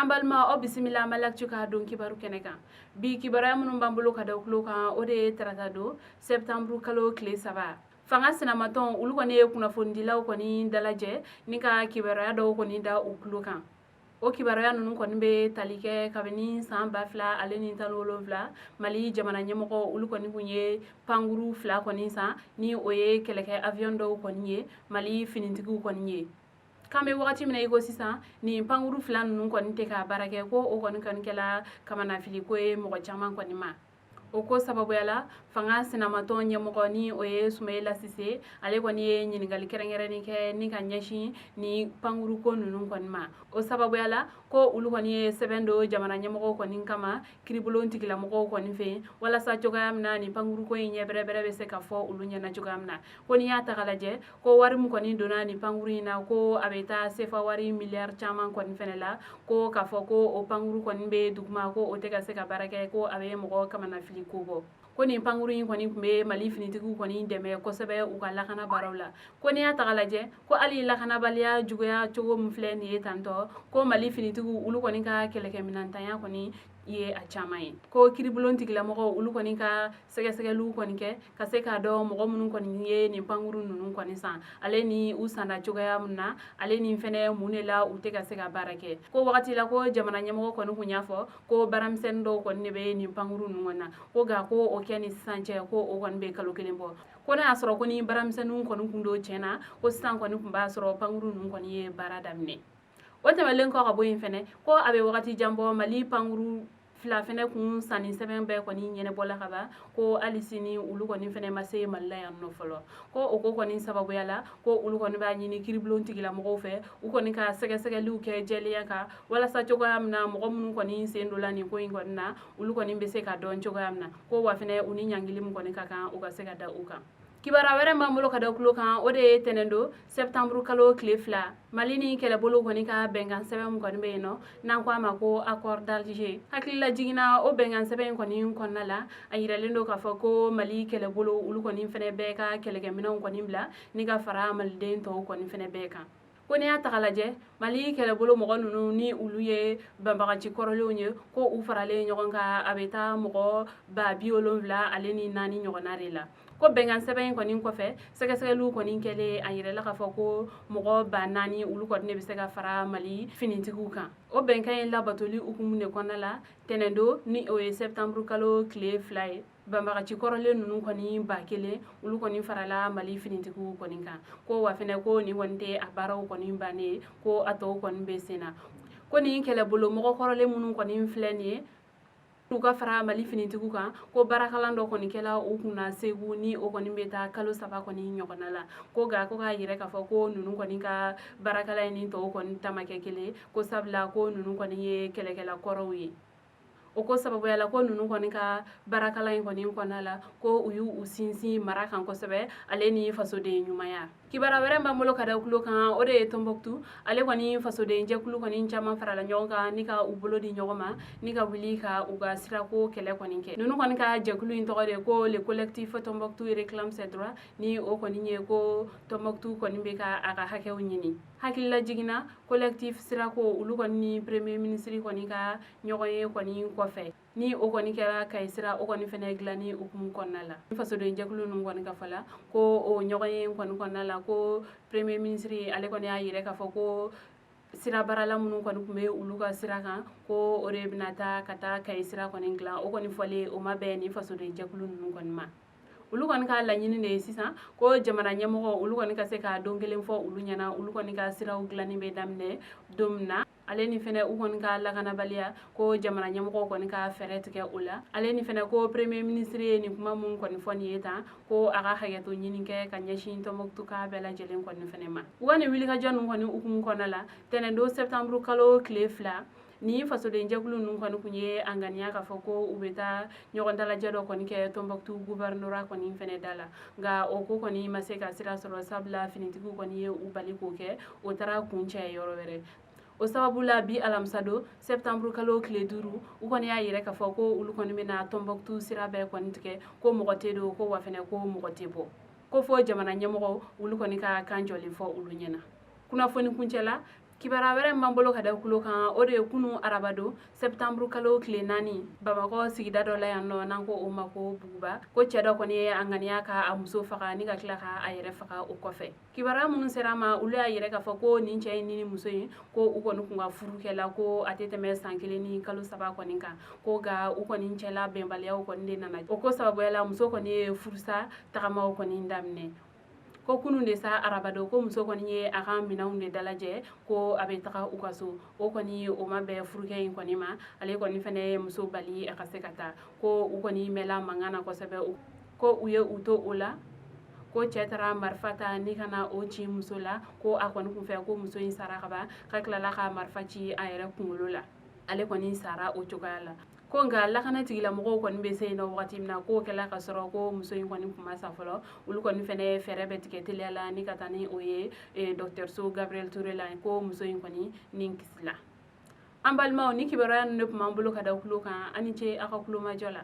Ambalma o bisimila malak cuka don kibaru keneka bi kibara munun bambolo kada kulo kan o de tarata do septembre kalo kile saba fanga sinamaton ulu kɔni ye kunnafonidilaw kɔni dalajɛ ni ka kibaraya dɔw kɔni da u kulo kan o kibaraya nunu kɔni be tali kɛ kabini san 2017 Mali jamana ɲɛmɔgɔ ulu kɔni kun ye pankuru 2 kɔni san ni o ye kɛlɛkɛ avion dɔw kɔni ye Mali finitigiw kɔni ye kame wagati mina iko sisan ni pankuru 2 nunu kɔni tɛ ka baara kɛ ko o kɔni kɛla kamanafili ko ye mɔgɔ caman kɔni ma o ko sababuya la fanga sinamatɔn ɲɛmɔgɔ ni o ye Sumayila Sise ale kɔni ye ɲiningali kɛrɛnkɛrɛnni kɛ ni ka ɲɛsin ni pankuru ko nunu kɔni ma o sababuya la ko ulu kɔni ye sɛbɛn do jamana ɲɛmɔgɔ kɔni kama kiribulon tigilamɔgɔw kɔni fɛ walasa cogoya mina ni pankuru ko ɲɛ bɛrɛbɛrɛ bɛ se ka fɔ ulu ɲɛna cogoya mina ko ni y'a ta ka lajɛ ko wari mu kɔni donna ni pankuru ina ko a bɛ taa sefa wari miliyari caman kɔni fɛnɛ la ko k'a fɔ ko o pankuru kɔni bɛ duguma ko o tɛ ka se ka baara kɛ ko a bɛ mɔgɔ kamanafili ko bɔ ko ni pankuru in kɔni kun bɛ Mali finitigiw kɔni dɛmɛ kosɛbɛ u ka lakana baaraw la ko ni y'a ta ka lajɛ ko hali lakanabaliya juguya cogo min filɛ nin ye tantɔ ko Mali finitigiw ulu kɔni ka kɛlɛkɛminɛntanya kɔni ye a caman ye ko kiribulon tigilamɔgɔw ulu kɔni ka sɛgɛsɛgɛliw kɔni kɛ ka se k'a dɔn mɔgɔ minnu kɔni ye nin pankuru nunu kɔni san ale ni u sanda cogoya min na ale ni fɛnɛ mun de la u tɛ ka se ka baara kɛ ko wagati la ko jamana ɲɛmɔgɔ kɔni kun y'a fɔ ko baaramisɛnnin dɔw kɔni de bɛ nin pankuru nunu na ko ga ko o kɛ ni sisan cɛ ko o kɔni bɛ kalo 1 bɔ ko n'a y'a sɔrɔ ko ni baaramisɛnninw kɔni kun do tiɲɛna ko sisan kɔni kun b'a sɔrɔ pankuru nunu kɔni ye baara daminɛ o tɛmɛlen kɔ ka bɔ yen fɛnɛ ko a bɛ wagati jan bɔ Mali pankuru 2 fɛnɛ kun sanni sɛbɛn bɛɛ kɔni ɲɛnɛbɔla ka ban ko hali sini ulu kɔni fɛnɛ ma se Mali la yan nɔ fɔlɔ ko o ko kɔni sababuya la ko ulu kɔni b'a ɲini kiribulon tigilamɔgɔw fɛ u kɔni ka sɛgɛsɛgɛliw kɛ jɛlenya kan walasa cogoya min na mɔgɔ minnu kɔni sen dola nin ko in kɔni na ulu kɔni bɛ se ka dɔn cogoya min na ko wa fɛnɛ u ni ɲangili min kɔni ka kan u ka se ka da u kan kibara wɛrɛ b'an bolo ka da kulo kan o de ye tɛnɛn do septembre kalo kile 2 Mali ni kɛlɛbolo kɔni ka bɛnkan sɛbɛn min kɔni bɛ yen nɔ n'an ko a ma ko accord d'Alger hakilila jiginna o bɛnkan sɛbɛn kɔni kɔnɔna la a yiralen do k'a fɔ ko Mali kɛlɛbolo ulu kɔni fɛnɛ bɛɛ ka kɛlɛkɛminɛnw kɔni bila ni ka fara maliden tɔw kɔni fɛnɛ bɛɛ kan ko ni y'a ta ka lajɛ Mali kɛlɛbolo mɔgɔ nunu ni ulu ye banbagaci kɔrɔlenw ye ko u faralen ɲɔgɔn kan a bɛ taa mɔgɔ 74 ale ni 4 ɲɔgɔnna de la ko bɛnkan sɛbɛn kɔni kɔfɛ sɛgɛsɛgɛliw kɔni kɛlen a yirala k'a fɔ ko mɔgɔ 4,000 ulu kɔni de bɛ se ka fara Mali finitigiw kan o bɛnkan in labatoli hukumu de kɔnɔna la tɛnɛn do ni o ye septembre kalo kile 2 ye banbagaci kɔrɔlen nunu kɔni 1000 ulu kɔni farala Mali finitigiw kɔni kan ko wa fɛnɛ ko ni kɔni tɛ a baaraw kɔni bannen ko a tɔw kɔni bɛ sen na ko ni kɛlɛbolo mɔgɔ kɔrɔlen minnu kɔni filɛ nin ye u ka fara Mali finitigiw kan ko baarakalan dɔ kɔni kɛla u kunna Segu ni o kɔni bɛ taa kalo 7 kɔni ɲɔgɔnna la ko ga ko k'a yɛrɛ k'a fɔ ko nunu kɔni ka baarakalan ni tɔw kɔni ta ma kɛ kelen ko sabula ko nunu kɔni ye kɛlɛkɛla kɔrɔw ye o ko sababuya la ko nunu kɔni ka baarakalan kɔni kɔnɔna la ko u y'u sinsin mara kan kosɛbɛ ale ni fasoden ɲumanya kibara wɛrɛ b'an bolo ka da kulo kan o de ye Tombouctou ale kɔni fasoden jɛkulu kɔni caman farala ɲɔgɔn kan ni ka u bolo di ɲɔgɔn ma ni ka wuli ka u ka sirako kɛlɛ kɔni kɛ nunu kɔni ka jɛkulu in tɔgɔ de ko le collectif Tombouctou réclame ses droits ni o kɔni ye ko Tombouctou kɔni bɛ ka a ka hakɛw ɲini hakilila jiginna collectif sirako ulu kɔni ni premier ministre kɔni ka ɲɔgɔn ye kɔni kɔfɛ ni o kɔni kɛra kayi sira o kɔni fɛnɛ dilanni hukumu kɔnɔna la fasoden jɛkulu ninnu kɔni ka fɔ la ko o ɲɔgɔn ye kɔni kɔnɔna la ko premier ministre ale kɔni y'a yɛrɛ k'a fɔ ko sira baarala minnu kɔni tun bɛ ulu ka sira kan ko o de bɛna taa ka taa kayi sira kɔni dilan o kɔni fɔlen o ma bɛn ni fasoden jɛkulu ninnu kɔni ma ulu kɔni ka laɲini de ye sisan ko jamana ɲɛmɔgɔ ulu kɔni ka se ka don kelen fɔ ulu ɲɛna ulu kɔni ka siraw dilanni bɛ daminɛ don min na ale ni fɛnɛ u kɔni ka lakanabaliya ko jamana ɲɛmɔgɔw kɔni ka fɛɛrɛ tigɛ o la ale ni fɛnɛ ko premier ministre ye nin kuma mun kɔni fɔ nin ye tan ko a ka hakɛto ɲini kɛ ka ɲɛsin Tombouctou ka bɛɛ lajɛlen kɔni fɛnɛ ma u ka nin wulikajɔ ninnu kɔni hukumu kɔnɔna la tɛnɛn do septembre kalo kile 2 ni fasoden jɛkulu ninnu kɔni kun ye a ŋaniya k'a fɔ ko u bɛ taa ɲɔgɔn dalajɛ dɔ kɔni kɛ Tombouctou gouvernorat kɔni fɛnɛ da la nka o ko kɔni ma se ka sira sɔrɔ sabula finitigiw kɔni ye u bali k'o kɛ o taara kuncɛ yɔrɔ wɛrɛ o sababu la bi alamisa do septembre kalo kile 5 u kɔni y'a yɛrɛ k'a fɔ ko ulu kɔni bɛna Tombouctou sira bɛɛ kɔni tigɛ ko mɔgɔ tɛ don ko wa fɛnɛ ko mɔgɔ tɛ bɔ ko fo jamana ɲɛmɔgɔw ulu kɔni ka kan jɔlen fɔ ulu ɲɛna kunnafoni kuncɛ la kibara wɛrɛ min b'an bolo ka da kulo kan o de ye kunu arabado septembre kalo tile 4 bamakɔ sigida dɔ la yan nɔ n'an ko o ma ko buguba ko cɛ dɔ kɔni ye a ŋaniya ka a muso faga ni ka tila ka a yɛrɛ faga o kɔfɛ kibara minnu sera ma olu y'a yɛrɛ k'a fɔ ko nin cɛ ni muso in ko u kɔni kun ka furu kɛla ko a tɛ tɛmɛ san 1 ni kalo 3 kɔni kan ko ga u kɔni cɛla bɛnbaliyaw kɔni de nana o ko sababuya la muso kɔni ye furusa tagamaw kɔni daminɛ ko kunun de sa arabado ko muso kɔni ye a ka minɛnw de dalajɛ ko a bɛ taga u ka so o kɔni o ma bɛn furukɛ in kɔni ma ale kɔni fana ye muso bali a ka se ka taa ko u kɔni mɛnla mankan na kosɛbɛ ko u ye u to o la ko cɛ taara marifa ta ni kana o ci muso la ko a kɔni kun fɛ ko muso in sara kaban ka tilala ka marifa ci a yɛrɛ kunkolo la ale kɔni sara o cogoya la ko nka lakana tigilamɔgɔw kɔni bɛ se yen nɔ wagati min na k'o kɛla ka sɔrɔ ko muso in kɔni kun ma sa fɔlɔ olu kɔni fɛnɛ fɛɛrɛ bɛ tigɛ teliya la ni ka taa ni o ye dɔgɔtɔrɔso Gabriel Ture la ko muso in kɔni ni kisila an balimaw ni kibaruya ninnu de kun b'an bolo ka da kulo kan ani ce aw ka kulomajɔ la